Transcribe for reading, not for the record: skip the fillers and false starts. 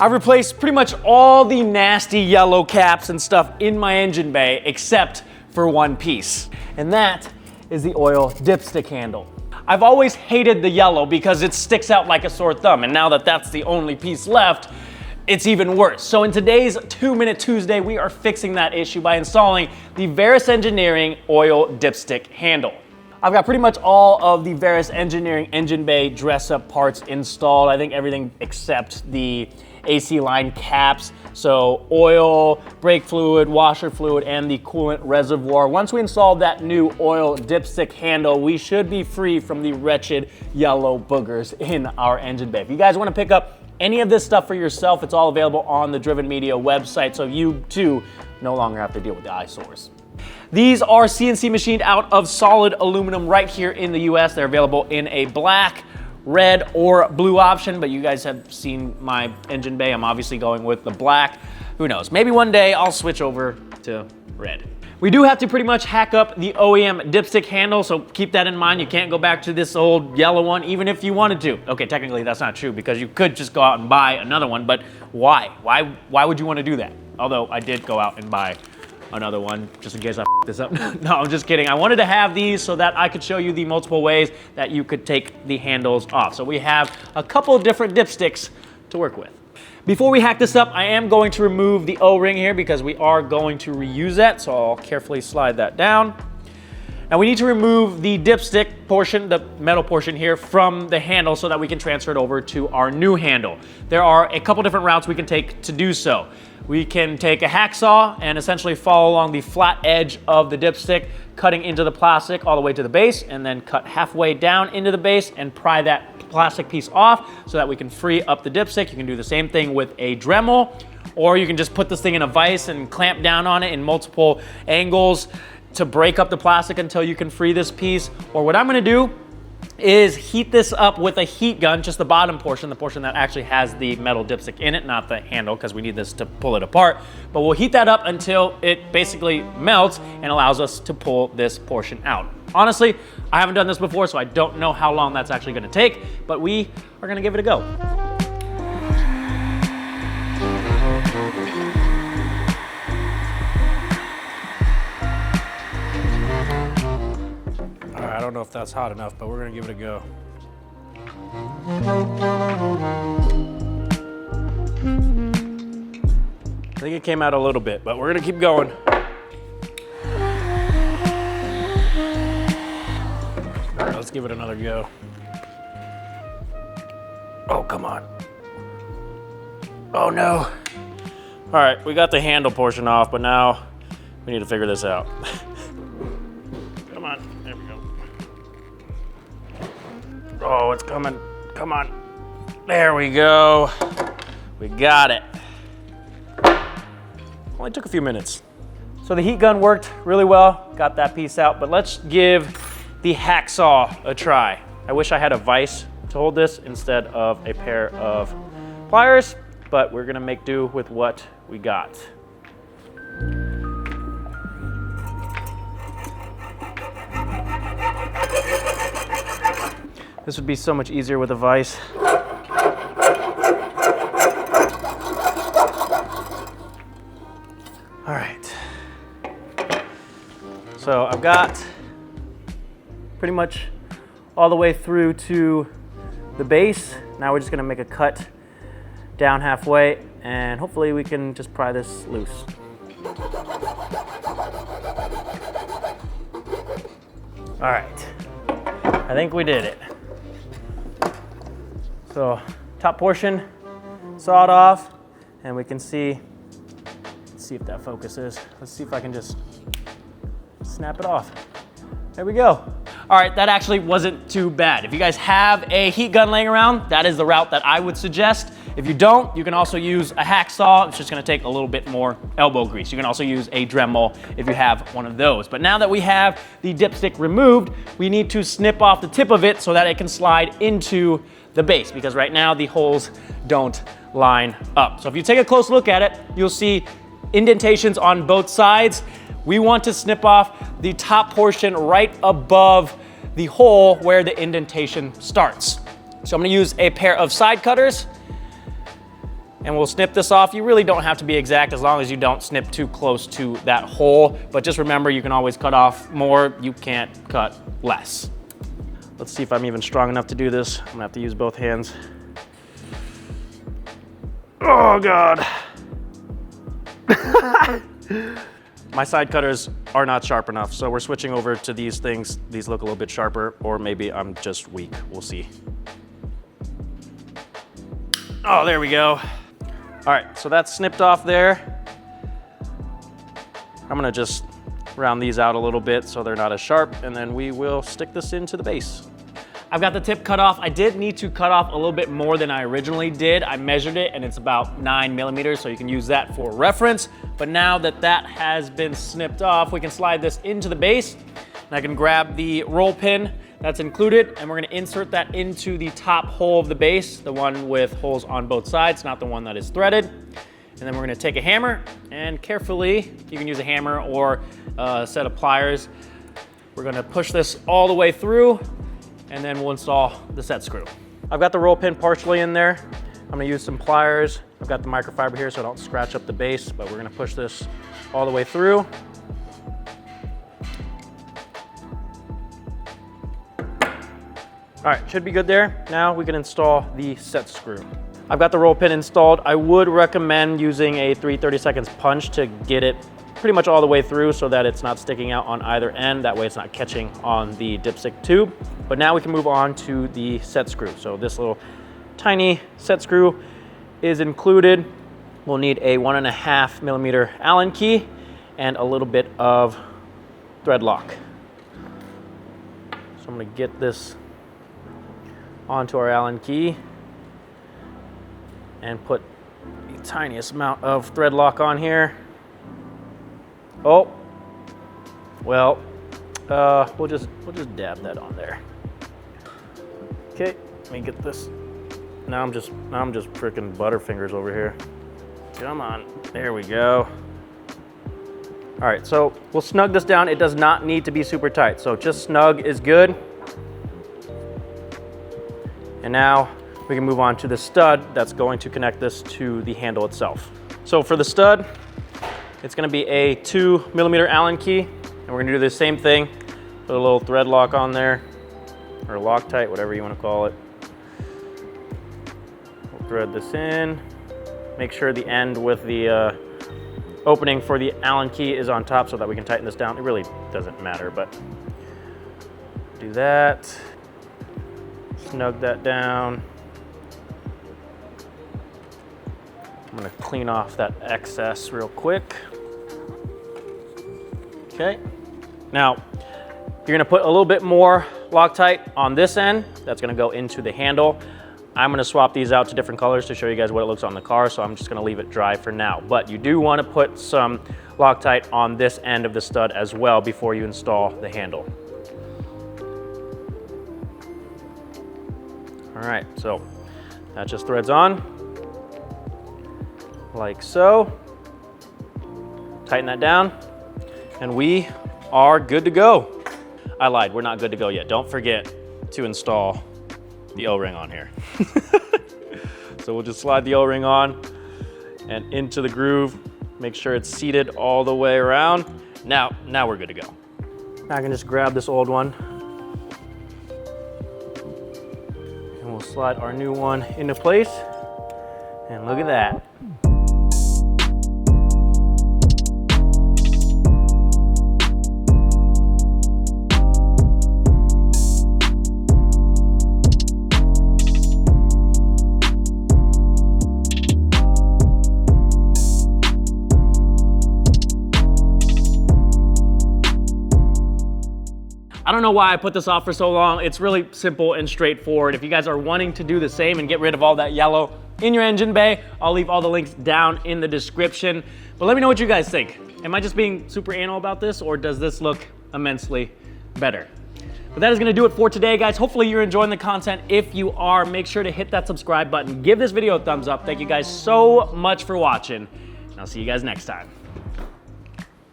I've replaced pretty much all the nasty yellow caps and stuff in my engine bay except for one piece, and that is the oil dipstick handle. I've always hated the yellow because it sticks out like a sore thumb, and now that that's the only piece left, it's even worse. So in today's 2-Minute Tuesday, we are fixing that issue by installing the Verus Engineering oil dipstick handle. I've got pretty much all of the Verus Engineering engine bay dress-up parts installed. I think everything except the AC line caps. So oil, brake fluid, washer fluid, and the coolant reservoir. Once we install that new oil dipstick handle, we should be free from the wretched yellow boogers in our engine bay. If you guys want to pick up any of this stuff for yourself, it's all available on the Driven Media website, so you too no longer have to deal with the eyesores. These are CNC machined out of solid aluminum right here in the US. They're available in a black, red, or blue option, but you guys have seen my engine bay. I'm obviously going with the black. Who knows? Maybe one day I'll switch over to red. We do have to pretty much hack up the OEM dipstick handle, so keep that in mind. You can't go back to this old yellow one, even if you wanted to. Okay, technically that's not true because you could just go out and buy another one, but why? Why would you want to do that? Although I did go out and buy another one just in case I f this up. No, I'm just kidding. I wanted to have these so that I could show you the multiple ways that you could take the handles off. So we have a couple of different dipsticks to work with. Before we hack this up, I am going to remove the O-ring here because we are going to reuse that, so I'll carefully slide that down. Now we need to remove the dipstick portion, the metal portion here, from the handle so that we can transfer it over to our new handle. There are a couple different routes we can take to do so. We can take a hacksaw and essentially follow along the flat edge of the dipstick, cutting into the plastic all the way to the base, and then cut halfway down into the base and pry that plastic piece off so that we can free up the dipstick. You can do the same thing with a Dremel, or you can just put this thing in a vise and clamp down on it in multiple angles to break up the plastic until you can free this piece. Or what I'm gonna do is heat this up with a heat gun, just the bottom portion, the portion that actually has the metal dipstick in it, not the handle, because we need this to pull it apart. But we'll heat that up until it basically melts and allows us to pull this portion out. Honestly, I haven't done this before, so I don't know how long that's actually gonna take, but we are gonna give it a go. I don't know if that's hot enough, but we're gonna give it a go. I think it came out a little bit, but we're gonna keep going. All right, let's give it another go. Oh, come on. Oh no. All right, we got the handle portion off, but now we need to figure this out. Come on, there we go. Oh, it's coming. Come on. There we go. We got it. Only took a few minutes. So the heat gun worked really well. Got that piece out, but let's give the hacksaw a try. I wish I had a vise to hold this instead of a pair of pliers, but we're gonna make do with what we got. This would be so much easier with a vise. All right. So I've got pretty much all the way through to the base. Now we're just gonna make a cut down halfway, and hopefully we can just pry this loose. All right, I think we did it. So top portion sawed off, and we can see, let's see if that focuses. Let's see if I can just snap it off. There we go. All right, that actually wasn't too bad. If you guys have a heat gun laying around, that is the route that I would suggest. If you don't, you can also use a hacksaw. It's just gonna take a little bit more elbow grease. You can also use a Dremel if you have one of those. But now that we have the dipstick removed, we need to snip off the tip of it so that it can slide into the base, because right now the holes don't line up. So if you take a close look at it, you'll see indentations on both sides. We want to snip off the top portion right above the hole where the indentation starts. So I'm gonna use a pair of side cutters, And we'll snip this off. You really don't have to be exact as long as you don't snip too close to that hole. But just remember, you can always cut off more. You can't cut less. Let's see if I'm even strong enough to do this. I'm gonna have to use both hands. Oh God. My side cutters are not sharp enough, so we're switching over to these things. These look a little bit sharper, or maybe I'm just weak. We'll see. Oh, there we go. All right, so that's snipped off there. I'm gonna just round these out a little bit so they're not as sharp, and then we will stick this into the base. I've got the tip cut off. I did need to cut off a little bit more than I originally did. I measured it and it's about 9 millimeters, so you can use that for reference. But now that that has been snipped off, we can slide this into the base. And I can grab the roll pin that's included, and we're gonna insert that into the top hole of the base, the one with holes on both sides, not the one that is threaded. And then we're gonna take a hammer and carefully, you can use a hammer or a set of pliers. We're gonna push this all the way through, and then we'll install the set screw. I've got the roll pin partially in there. I'm gonna use some pliers. I've got the microfiber here so I don't scratch up the base, but we're gonna push this all the way through. All right, should be good there. Now we can install the set screw. I've got the roll pin installed. I would recommend using a 3/32 punch to get it pretty much all the way through so that it's not sticking out on either end. That way it's not catching on the dipstick tube. But now we can move on to the set screw. So this little tiny set screw is included. We'll need a 1.5 millimeter Allen key and a little bit of thread lock. So I'm gonna get this onto our Allen key and put the tiniest amount of thread lock on here. Oh, well, we'll just dab that on there. Okay, let me get this. Now I'm just freaking butterfingers over here. Come on, there we go. All right, so we'll snug this down. It does not need to be super tight, so just snug is good. And now we can move on to the stud that's going to connect this to the handle itself. So for the stud, it's gonna be a 2 millimeter Allen key, and we're gonna do the same thing. Put a little thread lock on there, or Loctite, whatever you wanna call it. We'll thread this in. Make sure the end with the opening for the Allen key is on top so that we can tighten this down. It really doesn't matter, but do that. Snug that down. I'm gonna clean off that excess real quick. Okay. Now, you're gonna put a little bit more Loctite on this end. That's gonna go into the handle. I'm gonna swap these out to different colors to show you guys what it looks on the car, so I'm just gonna leave it dry for now. But you do wanna put some Loctite on this end of the stud as well before you install the handle. All right, so that just threads on, like so. Tighten that down, and we are good to go. I lied, we're not good to go yet. Don't forget to install the O-ring on here. So we'll just slide the O-ring on and into the groove. Make sure it's seated all the way around. Now we're good to go. Now I can just grab this old one, and we'll slide our new one into place. And look at that. I don't know why I put this off for so long. It's really simple and straightforward. If you guys are wanting to do the same and get rid of all that yellow in your engine bay, I'll leave all the links down in the description. But let me know what you guys think. Am I just being super anal about this, or does this look immensely better? But that is gonna do it for today, guys. Hopefully you're enjoying the content. If you are, make sure to hit that subscribe button. Give this video a thumbs up. Thank you guys so much for watching, and I'll see you guys next time.